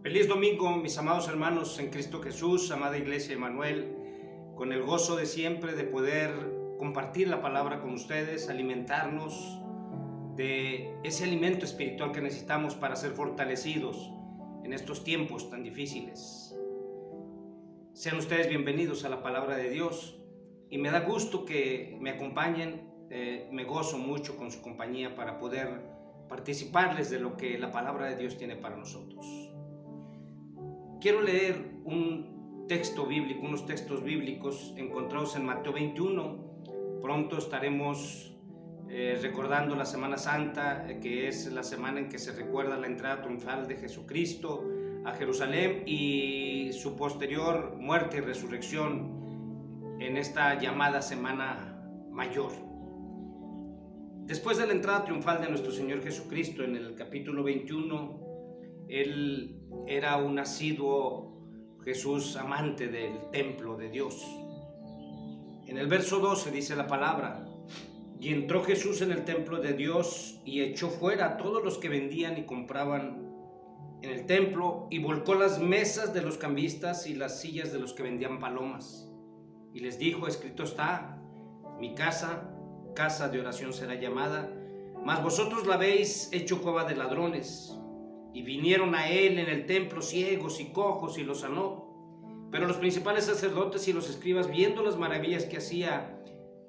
Feliz domingo, mis amados hermanos en Cristo Jesús, amada Iglesia Emmanuel, con el gozo de siempre de poder compartir la palabra con ustedes, alimentarnos de ese alimento espiritual que necesitamos para ser fortalecidos en estos tiempos tan difíciles. Sean ustedes bienvenidos a la palabra de Dios y me da gusto que me acompañen, me gozo mucho con su compañía para poder participarles de lo que la palabra de Dios tiene para nosotros. Quiero leer un texto bíblico, unos textos bíblicos encontrados en Mateo 21. Pronto estaremos recordando la Semana Santa, que es la semana en que se recuerda la entrada triunfal de Jesucristo a Jerusalén y su posterior muerte y resurrección en esta llamada Semana Mayor. Después de la entrada triunfal de nuestro Señor Jesucristo, en el capítulo 21, Él era un asiduo Jesús amante del templo de Dios. En el verso 12 dice la palabra: y entró Jesús en el templo de Dios y echó fuera a todos los que vendían y compraban en el templo y volcó las mesas de los cambistas y las sillas de los que vendían palomas. Y les dijo: escrito está, mi casa, casa de oración será llamada, mas vosotros la habéis hecho cueva de ladrones. Y vinieron a él en el templo ciegos y cojos y los sanó. Pero los principales sacerdotes y los escribas, viendo las maravillas que hacía,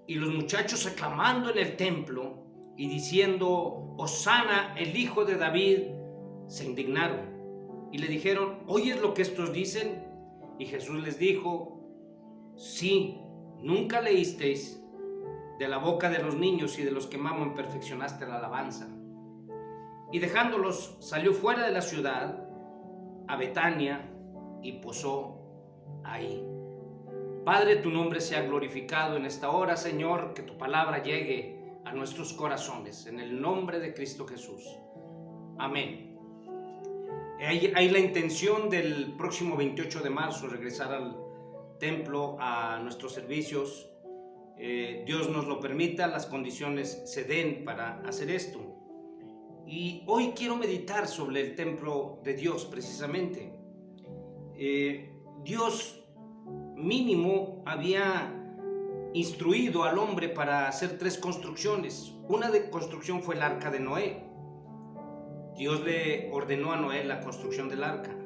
y los muchachos aclamando en el templo y diciendo: Hosana, el hijo de David, se indignaron y le dijeron: ¿oyes lo que estos dicen? Y Jesús les dijo: sí, nunca leísteis, de la boca de los niños y de los que maman perfeccionaste la alabanza. Y dejándolos, salió fuera de la ciudad a Betania y posó ahí. Padre, tu nombre sea glorificado en esta hora, Señor, que tu palabra llegue a nuestros corazones, en el nombre de Cristo Jesús. Amén. Hay la intención del próximo 28 de marzo regresar al templo, a nuestros servicios. Dios nos lo permita, las condiciones se den para hacer esto. Y hoy quiero meditar sobre el templo de Dios precisamente. Dios mínimo había instruido al hombre para hacer 3 construcciones. Una de construcción fue el arca de Noé. Dios le ordenó a Noé la construcción del arca.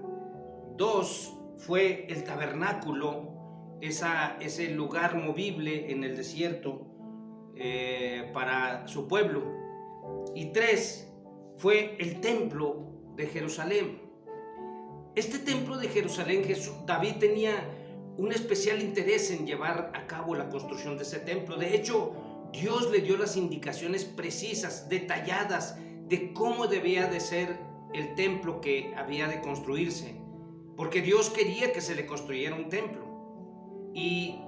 2 fue el tabernáculo, ese lugar movible en el desierto para su pueblo. Y 3 fue el templo de Jerusalén. Este templo de Jerusalén, David tenía un especial interés en llevar a cabo la construcción de ese templo. De hecho, Dios le dio las indicaciones precisas, detalladas, de cómo debía de ser el templo que había de construirse, porque Dios quería que se le construyera un templo. Y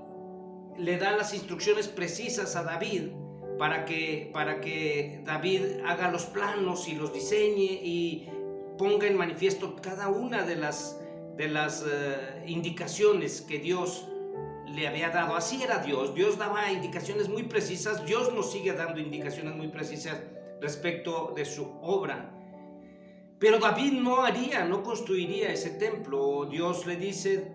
le da las instrucciones precisas a David para que David haga los planos y los diseñe y ponga en manifiesto cada una de las indicaciones que Dios le había dado. Así era Dios. Dios daba indicaciones muy precisas. Dios nos sigue dando indicaciones muy precisas respecto de su obra. Pero David no construiría ese templo. Dios le dice: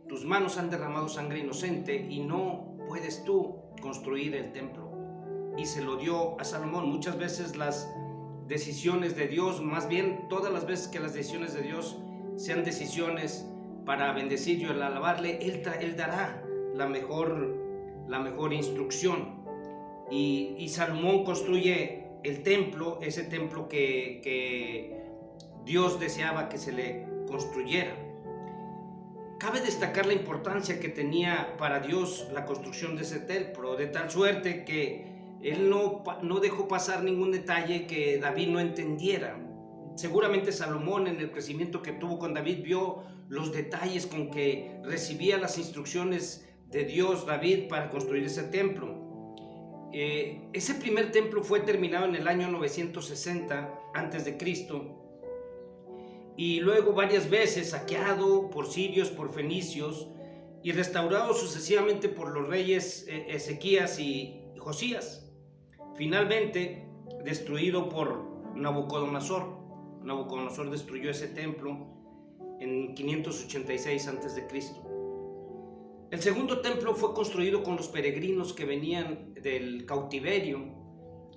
tus manos han derramado sangre inocente y no puedes tú construir el templo. Y se lo dio a Salomón. Muchas veces las decisiones de Dios, más bien todas las veces que las decisiones de Dios sean decisiones para bendecir y alabarle, Él dará la mejor instrucción. Y Salomón construye el templo, ese templo que Dios deseaba que se le construyera. Cabe destacar la importancia que tenía para Dios la construcción de ese templo, de tal suerte que Él no dejó pasar ningún detalle que David no entendiera. Seguramente Salomón, en el crecimiento que tuvo con David, vio los detalles con que recibía las instrucciones de Dios David para construir ese templo. Ese primer templo fue terminado en el año 960 a.C. y luego varias veces saqueado por sirios, por fenicios y restaurado sucesivamente por los reyes Ezequías y Josías. Finalmente destruido por Nabucodonosor. Nabucodonosor destruyó ese templo en 586 a.C. El segundo templo fue construido con los peregrinos que venían del cautiverio.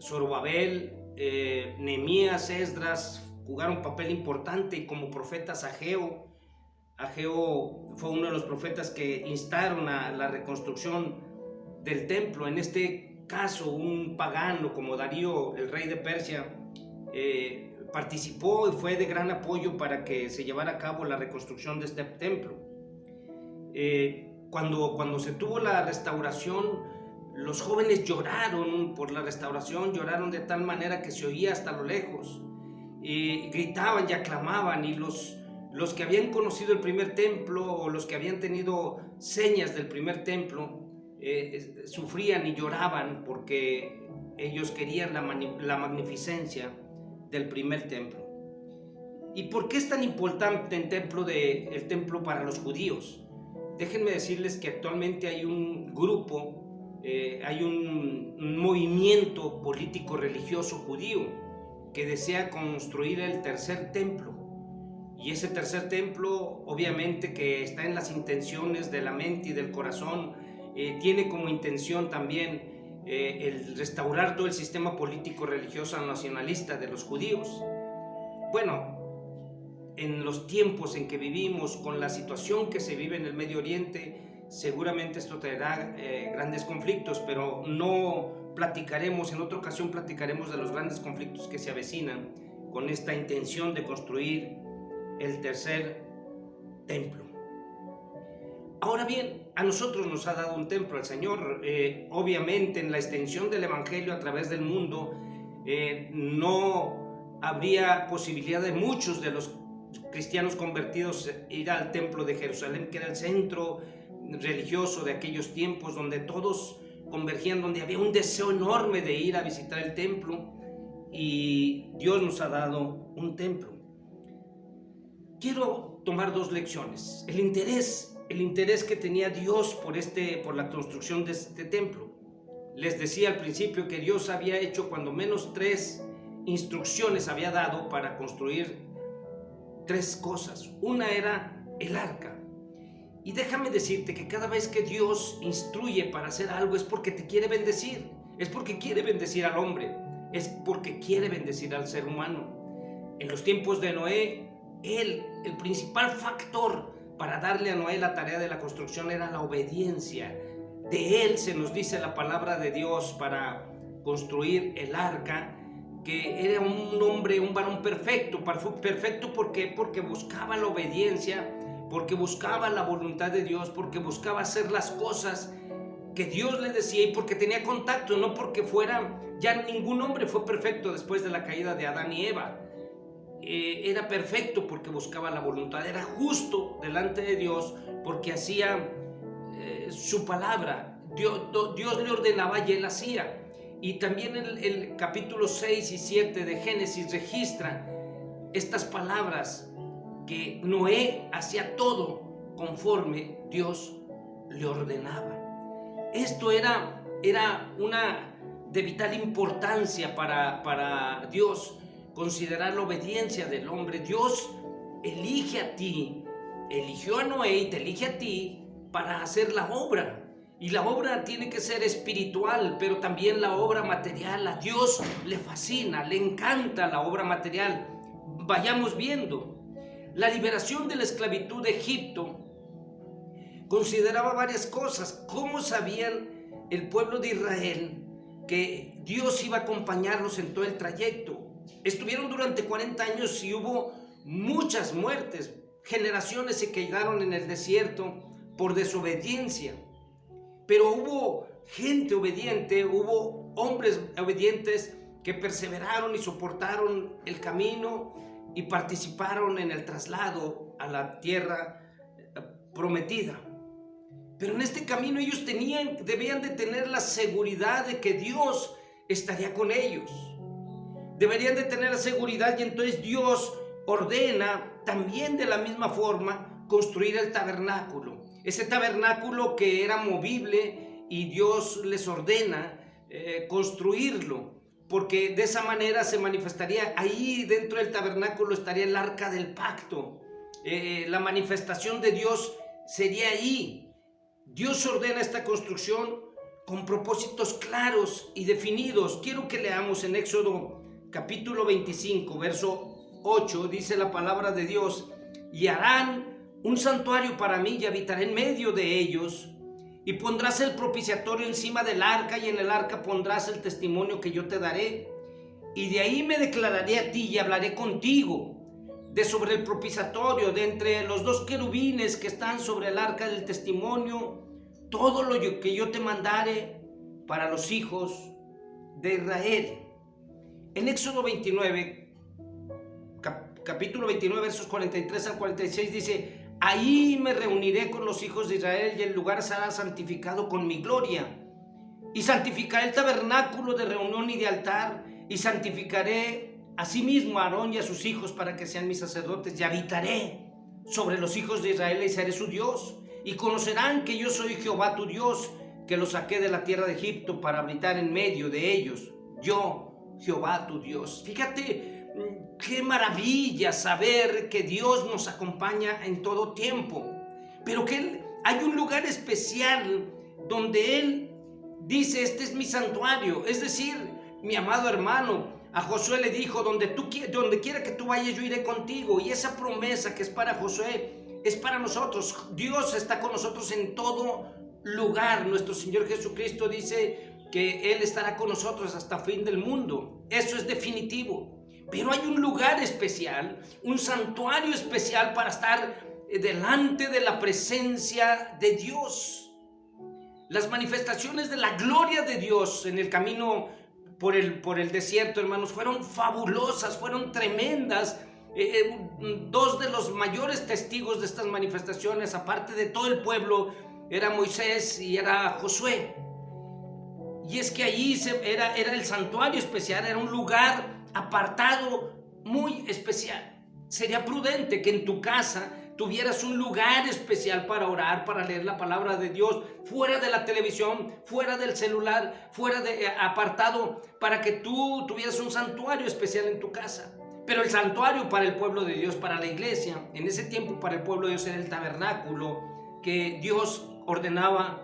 Zorobabel, Nehemías, Esdras jugaron papel importante, y como profetas Ageo fue uno de los profetas que instaron a la reconstrucción del templo. En este caso, un pagano como Darío, el rey de Persia, participó y fue de gran apoyo para que se llevara a cabo la reconstrucción de este templo. Cuando se tuvo la restauración, los jóvenes lloraron por la restauración, lloraron de tal manera que se oía hasta lo lejos, gritaban y aclamaban, y los que habían conocido el primer templo, o los que habían tenido señas del primer templo, sufrían y lloraban porque ellos querían la magnificencia del primer templo. ¿Y por qué es tan importante el templo para los judíos? Déjenme decirles que actualmente hay un grupo, hay un movimiento político religioso judío que desea construir el tercer templo. Y ese tercer templo, obviamente, que está en las intenciones de la mente y del corazón, tiene como intención también el restaurar todo el sistema político religioso nacionalista de los judíos. Bueno, en los tiempos en que vivimos, con la situación que se vive en el Medio Oriente, seguramente esto traerá grandes conflictos, pero en otra ocasión platicaremos de los grandes conflictos que se avecinan con esta intención de construir el tercer templo. Ahora bien, a nosotros nos ha dado un templo el Señor. Obviamente, en la extensión del Evangelio a través del mundo, no habría posibilidad de muchos de los cristianos convertidos ir al templo de Jerusalén, que era el centro religioso de aquellos tiempos, donde todos convergían, donde había un deseo enorme de ir a visitar el templo, y Dios nos ha dado un templo. Quiero tomar dos lecciones. El interés que tenía Dios por la construcción de este templo. Les decía al principio que Dios había hecho cuando menos 3 instrucciones había dado para construir 3 cosas. Una era el arca. Y déjame decirte que cada vez que Dios instruye para hacer algo es porque te quiere bendecir, es porque quiere bendecir al hombre, es porque quiere bendecir al ser humano. En los tiempos de Noé, el principal factor para darle a Noé la tarea de la construcción era la obediencia. De él se nos dice la palabra de Dios para construir el arca, que era un hombre, un varón perfecto. Perfecto, ¿por qué? Porque buscaba la obediencia, porque buscaba la voluntad de Dios, porque buscaba hacer las cosas que Dios le decía, y porque tenía contacto, no porque ya ningún hombre fue perfecto después de la caída de Adán y Eva. Era perfecto porque buscaba la voluntad, era justo delante de Dios porque hacía su palabra. Dios le ordenaba y él hacía. Y también el capítulo 6 y 7 de Génesis registra estas palabras, que Noé hacía todo conforme Dios le ordenaba. Esto era una de vital importancia para Dios, considerar la obediencia del hombre. Dios eligió a Noé y te elige a ti para hacer la obra. Y la obra tiene que ser espiritual, pero también la obra material. A Dios le fascina, le encanta la obra material. Vayamos viendo. La liberación de la esclavitud de Egipto consideraba varias cosas. ¿Cómo sabían el pueblo de Israel que Dios iba a acompañarlos en todo el trayecto? Estuvieron durante 40 años y hubo muchas muertes. Generaciones se quedaron en el desierto por desobediencia. Pero hubo gente obediente, hubo hombres obedientes que perseveraron y soportaron el camino y participaron en el traslado a la tierra prometida. Pero en este camino ellos debían de tener la seguridad de que Dios estaría con ellos. Deberían de tener la seguridad, y entonces Dios ordena también de la misma forma construir el tabernáculo. Ese tabernáculo que era movible, y Dios les ordena construirlo, porque de esa manera se manifestaría ahí dentro del tabernáculo estaría el arca del pacto. la manifestación de Dios sería ahí. Dios ordena esta construcción con propósitos claros y definidos. Quiero que leamos en Éxodo capítulo 25, verso 8, dice la palabra de Dios: y harán un santuario para mí y habitaré en medio de ellos, y pondrás el propiciatorio encima del arca, y en el arca pondrás el testimonio que yo te daré, y de ahí me declararé a ti y hablaré contigo de sobre el propiciatorio, de entre los dos querubines que están sobre el arca del testimonio, todo lo que yo te mandare para los hijos de Israel. En Éxodo 29, capítulo 29, versos 43 al 46 dice: ahí me reuniré con los hijos de Israel y el lugar será santificado con mi gloria. Y santificaré el tabernáculo de reunión y de altar, y santificaré asimismo a Aarón y a sus hijos para que sean mis sacerdotes, y habitaré sobre los hijos de Israel y seré su Dios. Y conocerán que yo soy Jehová tu Dios, que los saqué de la tierra de Egipto para habitar en medio de ellos. Yo, Jehová tu Dios. Fíjate qué maravilla saber que Dios nos acompaña en todo tiempo, pero que hay un lugar especial donde Él dice: este es mi santuario. Es decir, mi amado hermano, a Josué le dijo: donde quiera que tú vayas, yo iré contigo. Y esa promesa que es para Josué es para nosotros. Dios está con nosotros en todo lugar. Nuestro Señor Jesucristo dice que Él estará con nosotros hasta fin del mundo. Eso es definitivo. Pero hay un lugar especial, un santuario especial para estar delante de la presencia de Dios. Las manifestaciones de la gloria de Dios en el camino por el desierto, hermanos, fueron fabulosas, fueron tremendas. Dos de los mayores testigos de estas manifestaciones, aparte de todo el pueblo, era Moisés y era Josué. Y es que allí era el santuario especial, era un lugar apartado muy especial. Sería prudente que en tu casa tuvieras un lugar especial para orar, para leer la palabra de Dios, fuera de la televisión, fuera del celular, fuera de apartado, para que tú tuvieras un santuario especial en tu casa. Pero el santuario para el pueblo de Dios, para la iglesia, en ese tiempo para el pueblo de Dios era el tabernáculo que Dios ordenaba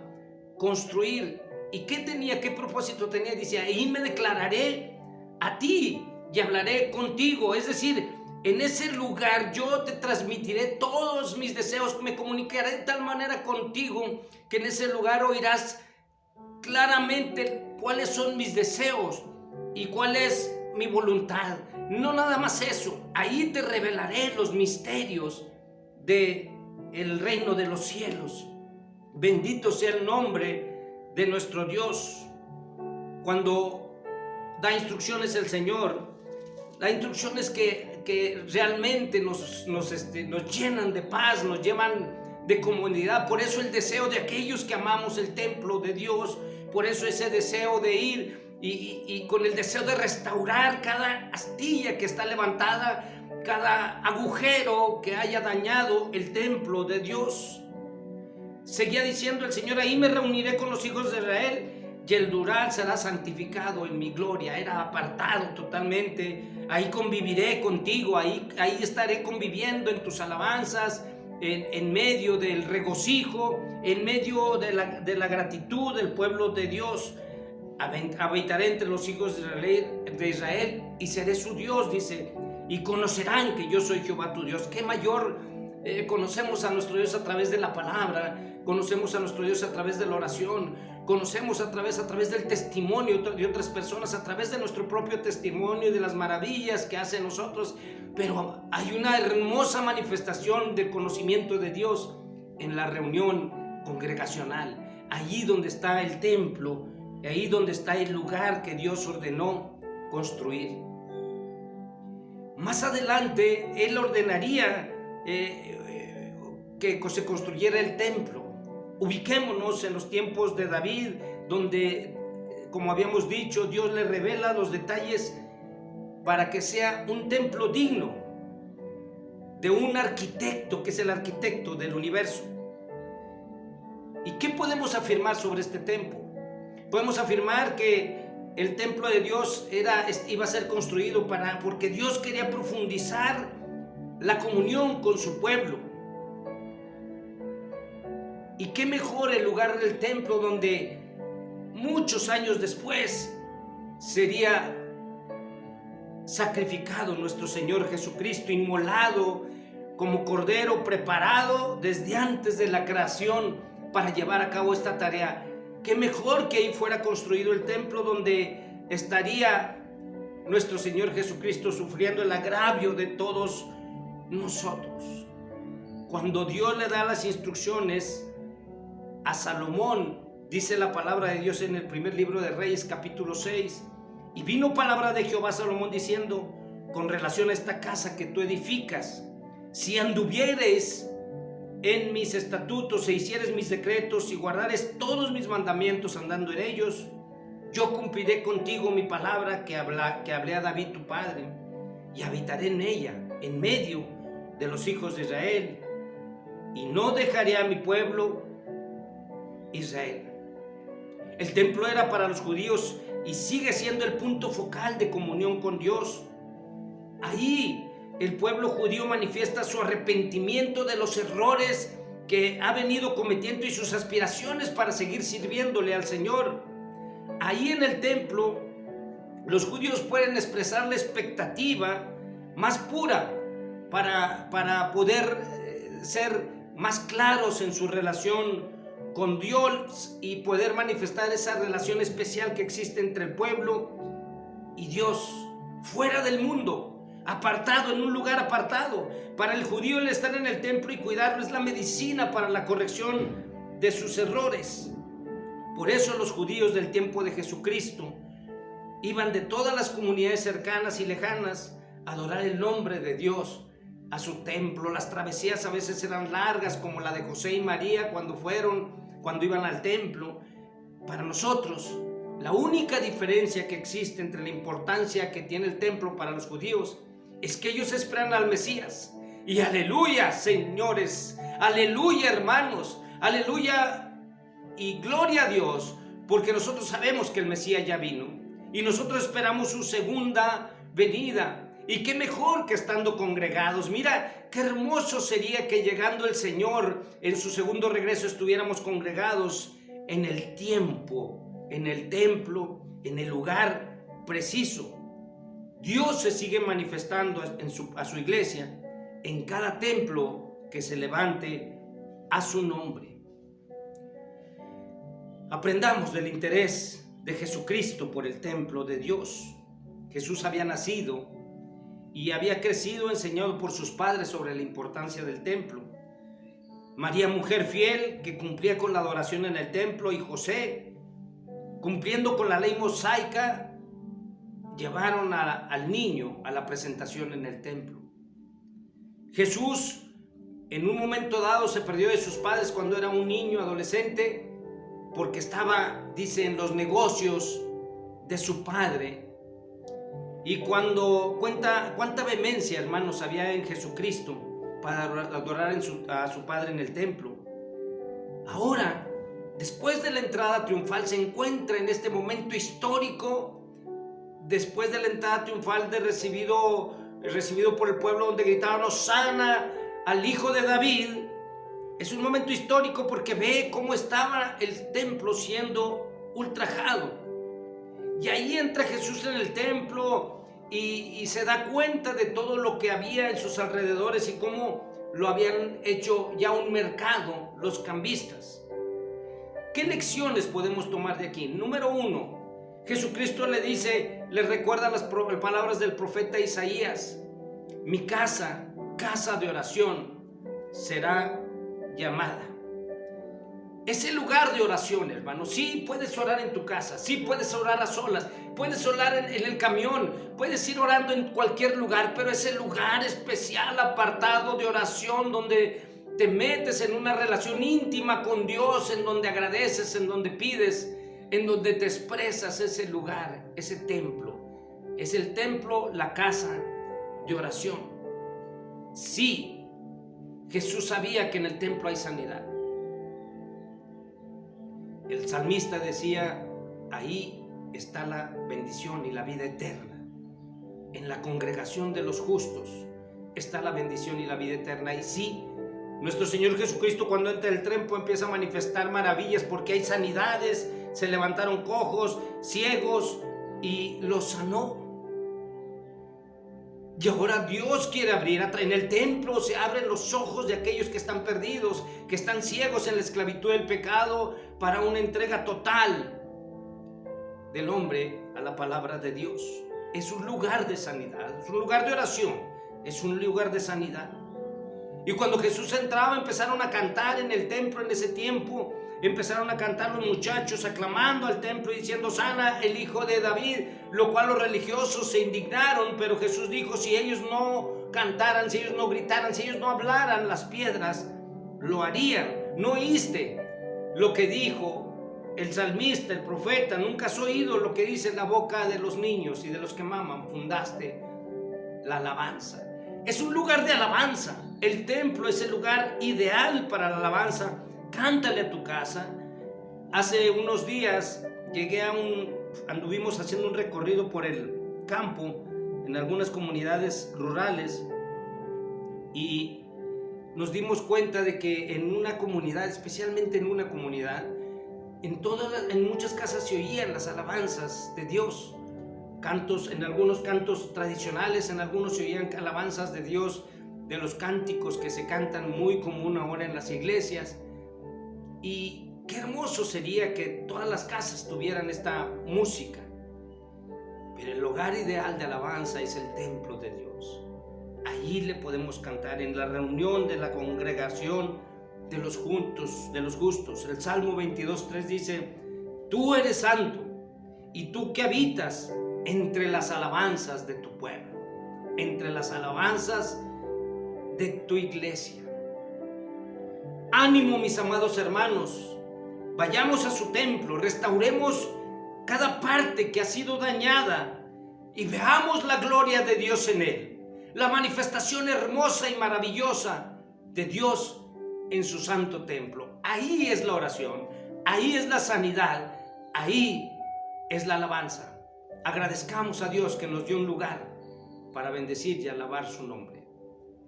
construir. ¿Y qué propósito tenía? Dice: ahí me declararé a ti y hablaré contigo. Es decir, en ese lugar yo te transmitiré todos mis deseos, me comunicaré de tal manera contigo que en ese lugar oirás claramente cuáles son mis deseos y cuál es mi voluntad. No nada más eso, ahí te revelaré los misterios del reino de los cielos. Bendito sea el nombre de nuestro Dios. Cuando da instrucciones el Señor, da instrucciones que realmente nos llenan de paz, nos llevan de comunidad. Por eso el deseo de aquellos que amamos el templo de Dios, por eso ese deseo de ir y con el deseo de restaurar cada astilla que está levantada, cada agujero que haya dañado el templo de Dios. Seguía diciendo el Señor: ahí me reuniré con los hijos de Israel y el lugar será santificado en mi gloria. Era apartado totalmente. Ahí conviviré contigo, ahí estaré conviviendo en tus alabanzas, en medio del regocijo, en medio de la gratitud del pueblo de Dios. Habitaré entre los hijos de Israel y seré su Dios, dice, y conocerán que yo soy Jehová tu Dios. ¿Qué mayor? Conocemos a nuestro Dios a través de la palabra, conocemos a nuestro Dios a través de la oración, conocemos a través del testimonio de otras personas, a través de nuestro propio testimonio y de las maravillas que hace en nosotros. Pero hay una hermosa manifestación del conocimiento de Dios en la reunión congregacional, allí donde está el templo, ahí donde está el lugar que Dios ordenó construir. Más adelante Él ordenaría que se construyera el templo. Ubiquémonos en los tiempos de David, donde, como habíamos dicho, Dios le revela los detalles para que sea un templo digno de un arquitecto, que es el arquitecto del universo. ¿Y qué podemos afirmar sobre este templo? Podemos afirmar que el templo de Dios iba a ser construido porque Dios quería profundizar la comunión con su pueblo. Y qué mejor el lugar del templo donde muchos años después sería sacrificado nuestro Señor Jesucristo, inmolado como cordero, preparado desde antes de la creación para llevar a cabo esta tarea. Qué mejor que ahí fuera construido el templo donde estaría nuestro Señor Jesucristo sufriendo el agravio de todos nosotros. Cuando Dios le da las instrucciones a Salomón, dice la palabra de Dios en el primer libro de Reyes, capítulo 6, y vino palabra de Jehová a Salomón diciendo, con relación a esta casa que tú edificas, si anduvieres en mis estatutos e hicieres mis decretos y guardares todos mis mandamientos andando en ellos, yo cumpliré contigo mi palabra que hablé a David tu padre, y habitaré en ella, en medio de los hijos de Israel, y no dejaré a mi pueblo Israel. El templo era para los judíos y sigue siendo el punto focal de comunión con Dios. Ahí el pueblo judío manifiesta su arrepentimiento de los errores que ha venido cometiendo y sus aspiraciones para seguir sirviéndole al Señor. Ahí en el templo los judíos pueden expresar la expectativa más pura para poder ser más claros en su relación con Dios y poder manifestar esa relación especial que existe entre el pueblo y Dios, fuera del mundo, apartado, en un lugar apartado. Para el judío el estar en el templo y cuidarlo es la medicina para la corrección de sus errores. Por eso los judíos del tiempo de Jesucristo iban de todas las comunidades cercanas y lejanas a adorar el nombre de Dios, a su templo. Las travesías a veces eran largas, como la de José y María cuando iban al templo. Para nosotros, la única diferencia que existe entre la importancia que tiene el templo para los judíos es que ellos esperan al Mesías. Y aleluya, señores, aleluya, hermanos, aleluya y gloria a Dios, porque nosotros sabemos que el Mesías ya vino y nosotros esperamos su segunda venida. Y qué mejor que estando congregados. Mira, qué hermoso sería que llegando el Señor en su segundo regreso estuviéramos congregados en el tiempo, en el templo, en el lugar preciso. Dios se sigue manifestando a su iglesia en cada templo que se levante a su nombre. Aprendamos del interés de Jesucristo por el templo de Dios. Jesús había nacido y había crecido enseñado por sus padres sobre la importancia del templo. María, mujer fiel que cumplía con la adoración en el templo, y José, cumpliendo con la ley mosaica, llevaron al niño a la presentación en el templo. Jesús en un momento dado se perdió de sus padres cuando era un niño adolescente, porque estaba, dice, en los negocios de su padre. Y cuando cuánta vehemencia, hermanos, había en Jesucristo para adorar a su Padre en el templo. Ahora, después de la entrada triunfal, se encuentra en este momento histórico, después de la entrada triunfal recibido por el pueblo, donde gritaban Hosana al Hijo de David. Es un momento histórico porque ve cómo estaba el templo siendo ultrajado. Y ahí entra Jesús en el templo y se da cuenta de todo lo que había en sus alrededores y cómo lo habían hecho ya un mercado los cambistas. ¿Qué lecciones podemos tomar de aquí? Número 1, Jesucristo le recuerda las palabras del profeta Isaías: mi casa, casa de oración, será llamada. Ese lugar de oración, hermano. Sí, puedes orar en tu casa, sí puedes orar a solas, puedes orar en el camión, puedes ir orando en cualquier lugar, pero ese lugar especial, apartado de oración, donde te metes en una relación íntima con Dios, en donde agradeces, en donde pides, en donde te expresas, ese lugar, ese templo. Es el templo, la casa de oración. Sí, Jesús sabía que en el templo hay sanidad. El salmista decía: ahí está la bendición y la vida eterna, en la congregación de los justos. está la bendición y la vida eterna. Y sí, nuestro Señor Jesucristo, cuando entra el templo, empieza a manifestar maravillas, porque hay sanidades, se levantaron cojos, ciegos, y los sanó. Y ahora Dios quiere abrir, en el templo se abren los ojos de aquellos que están perdidos, que están ciegos en la esclavitud del pecado, para una entrega total del hombre a la palabra de Dios. Es un lugar de sanidad, es un lugar de oración, es un lugar de sanidad. Y cuando Jesús entraba, empezaron a cantar en el templo en ese tiempo. Empezaron a cantar los muchachos, aclamando al templo, diciendo: sana el Hijo de David, lo cual los religiosos se indignaron. Pero Jesús dijo: si ellos no cantaran, si ellos no gritaran, si ellos no hablaran, las piedras lo harían. ¿No oíste lo que dijo el salmista, el profeta? ¿Nunca has oído lo que dice la boca de los niños y de los que maman? Fundaste la alabanza. Es un lugar de alabanza. El templo es el lugar ideal para la alabanza. Cántale a tu casa. Hace unos días anduvimos haciendo un recorrido por el campo en algunas comunidades rurales, y nos dimos cuenta de que en una comunidad, especialmente en una comunidad, en muchas casas se oían las alabanzas de Dios. Cantos, en algunos cantos tradicionales, en algunos se oían alabanzas de Dios, de los cánticos que se cantan muy común ahora en las iglesias. Y qué hermoso sería que todas las casas tuvieran esta música. Pero el lugar ideal de alabanza es el templo de Dios. Allí le podemos cantar, en la reunión de la congregación de los justos. El Salmo 22:3 dice: tú eres santo, y tú que habitas entre las alabanzas de tu pueblo, entre las alabanzas de tu iglesia. Ánimo, mis amados hermanos, vayamos a su templo, restauremos cada parte que ha sido dañada y veamos la gloria de Dios en él, la manifestación hermosa y maravillosa de Dios en su santo templo. Ahí es la oración, ahí es la sanidad, ahí es la alabanza. Agradezcamos a Dios que nos dio un lugar para bendecir y alabar su nombre.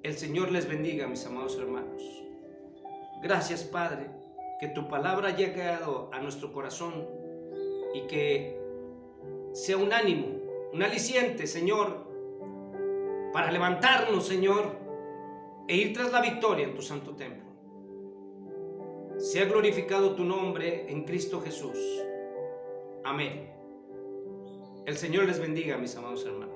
El Señor les bendiga, mis amados hermanos. Gracias, Padre, que tu palabra haya llegado a nuestro corazón y que sea un ánimo, un aliciente, Señor, para levantarnos, Señor, e ir tras la victoria en tu santo templo. Sea glorificado tu nombre en Cristo Jesús. Amén. El Señor les bendiga, mis amados hermanos.